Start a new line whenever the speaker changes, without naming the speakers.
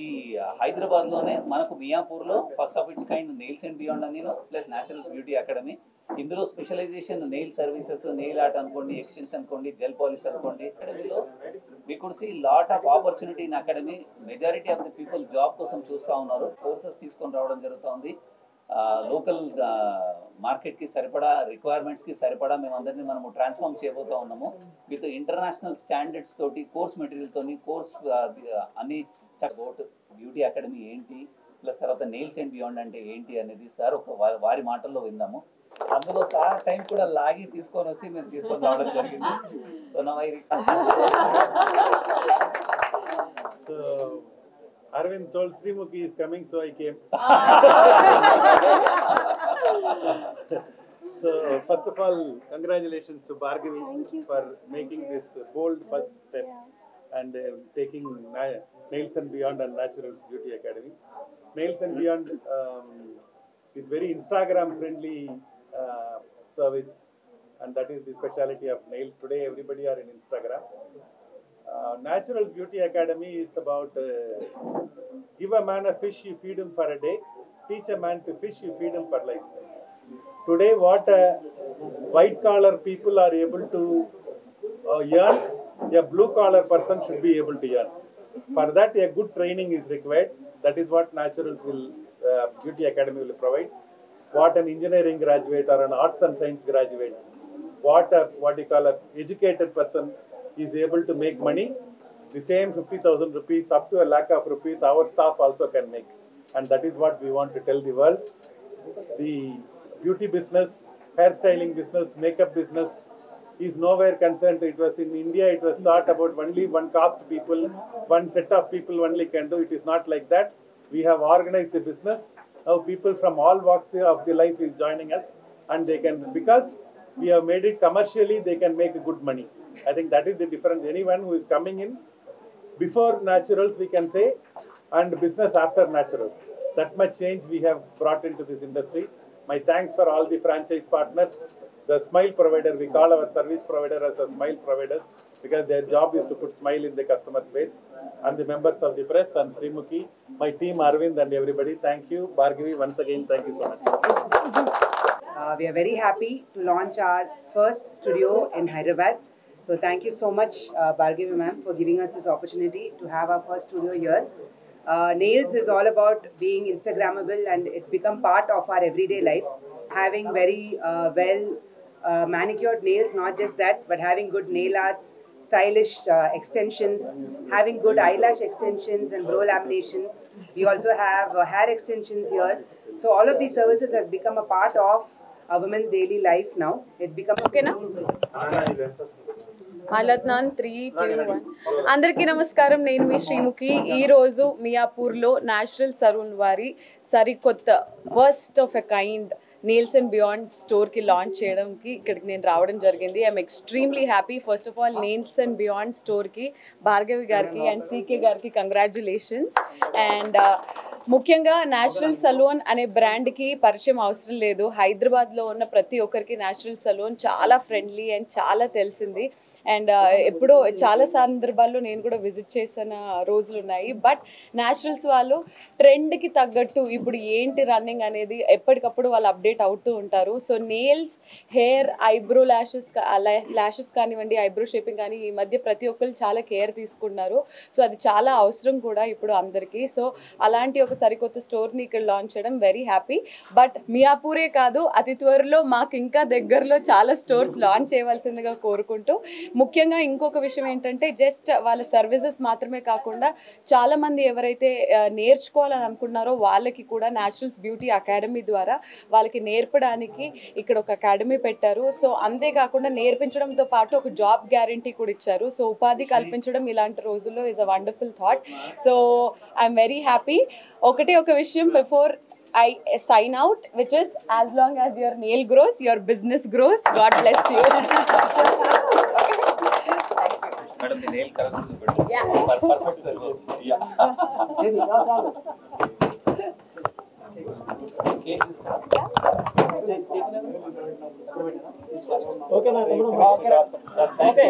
ఈ హైదరాబాద్లోనే మనకు మియాపూర్లో first of its kind nails and beyond అని ప్లస్ న్యాచురల్స్ బ్యూటీ అకాడమీ. ఇందులో specialisation nail services, nail art అనుకోండి, ఎక్స్టెన్స్ అనుకోండి, జెల్ పాలిష్ అనుకోండి. అకాడమీలో we could see lot of opportunity in academy. Majority of the people job కోసం చూస్తూ ఉన్నారు. Courses తీసుకొని రావడం జరుగుతుంది. లోకల్ మార్కెట్కి సరిపడా, రిక్వైర్మెంట్స్కి సరిపడా మేమందరినీ మనము ట్రాన్స్ఫార్మ్ చేయబోతూ ఉన్నాము. విత్ ఇంటర్నేషనల్ స్టాండర్డ్స్ తోటి, కోర్స్ మెటీరియల్తో, కోర్స్ అన్ని అబౌట్ బ్యూటీ అకాడమీ ఏంటి, ప్లస్ తర్వాత నెయిల్స్ అండ్ బియాండ్ అంటే ఏంటి అనేది సార్ ఒక వారి మాటల్లో విందాము. అందులో సార్ టైం కూడా లాగి తీసుకొని వచ్చి మేము తీసుకొని రావడం జరిగింది. సో నా
Arvind told Srimukhi is coming, so I came. So first of all, congratulations to Bhargavi for making this bold first step and taking Nails and Beyond and Naturals Beauty Academy. Nails and Beyond is very Instagram friendly service, and that is the speciality of nails. Today everybody are in Instagram. Natural Beauty Academy is about give a man a fish, you feed him for a day. Teach a man to fish, you feed him for life. Today what white collar people are able to earn, a blue collar person should be able to earn. For that a good training is required. That is what Naturals will Beauty Academy will provide. What an engineering graduate or an arts and science graduate, what you call a educated person is able to make money, the same 50,000 rupees up to 1 lakh rupees our staff also can make. And that is what we want to tell the world. The beauty business, hairstyling business, makeup business is nowhere concerned. It was in India, it was thought about only one caste people, one set of people only can do. It is not like that. We have organized the business. Now people from all walks of the life is joining us, and they can, because we have made it commercially, they can make good money. I think that is the difference. Anyone who is coming in before Naturals, we can say, and business after Naturals. That much change we have brought into this industry. My thanks for all the franchise partners. The smile provider, we call our service provider as a smile providers, because their job is to put smile in the customer's face. And the members of the press and Srimukhi, my team Arvind and everybody, thank you. Bhargavi, once again, thank you so much.
We are very happy to launch our first studio in Hyderabad. So thank you so much, Bhargavi ma'am, for giving us this opportunity to have our first studio here. Nails is all about being Instagrammable, and it's become part of our everyday life. Having very manicured nails, not just that, but having good nail arts, stylish extensions, having good eyelash extensions and brow lamination. We also have hair extensions here. So all of these services has become a part of a woman's daily life now. It's become okay now.
Malatnan 3, 2, 1. అందరికీ నమస్కారం. నేను మీ శ్రీముఖి. ఈరోజు మియాపూర్లో natural saloon వారి సరికొత్త first of a kind nails and beyond స్టోర్కి launch చేయడానికి ఇక్కడికి నేను రావడం జరిగింది. I'm extremely happy. First of all nails and beyond స్టోర్కి భార్గవి గారికి అండ్ సీకే గారికి కంగ్రాచ్యులేషన్స్. అండ్ ముఖ్యంగా నేచురల్ సలూన్ అనే బ్రాండ్కి పరిచయం అవసరం లేదు. హైదరాబాద్లో ఉన్న ప్రతి ఒక్కరికి నేచురల్ సలూన్ చాలా ఫ్రెండ్లీ అండ్ చాలా తెలిసింది. అండ్ ఎప్పుడో చాలా సందర్భాల్లో నేను కూడా విజిట్ చేసిన రోజులు ఉన్నాయి. బట్ నేచురల్స్ వాళ్ళు ట్రెండ్కి తగ్గట్టు ఇప్పుడు ఏంటి రన్నింగ్ అనేది ఎప్పటికప్పుడు వాళ్ళు అప్డేట్ అవుతూ ఉంటారు. So nails, hair, eyebrow lashes కానివ్వండి, ఐబ్రో షేపింగ్ కానీ ఈ మధ్య ప్రతి ఒక్కరు చాలా కేర్ తీసుకున్నారు. సో అది చాలా అవసరం కూడా ఇప్పుడు అందరికీ. సో అలాంటి ఒక సరికొత్త స్టోర్ని ఇక్కడ లాంచ్ చేయడం వెరీ హ్యాపీ. బట్ మియాపూరే కాదు, అతి త్వరలో మాకు ఇంకా దగ్గరలో చాలా స్టోర్స్ లాంచ్ చేయవలసిందిగా కోరుకుంటూ, ముఖ్యంగా ఇంకొక విషయం ఏంటంటే జస్ట్ వాళ్ళ సర్వీసెస్ మాత్రమే కాకుండా చాలామంది ఎవరైతే నేర్చుకోవాలని అనుకున్నారో వాళ్ళకి కూడా న్యాచురల్స్ బ్యూటీ అకాడమీ ద్వారా వాళ్ళకి నేర్పడానికి ఇక్కడ ఒక అకాడమీ పెట్టారు. సో అంతేకాకుండా నేర్పించడంతో పాటు ఒక జాబ్ గ్యారంటీ కూడా ఇచ్చారు. సో ఉపాధి కల్పించడం ఇలాంటి రోజుల్లో is a wonderful thought. So I'm very happy. ఒకటే ఒక విషయం before I sign out, which is as long as your nail grows, your business grows. God bless you.
Madam, the nail correction is better.
Yeah.
Perfect service. Yeah. Okay, na. Okay.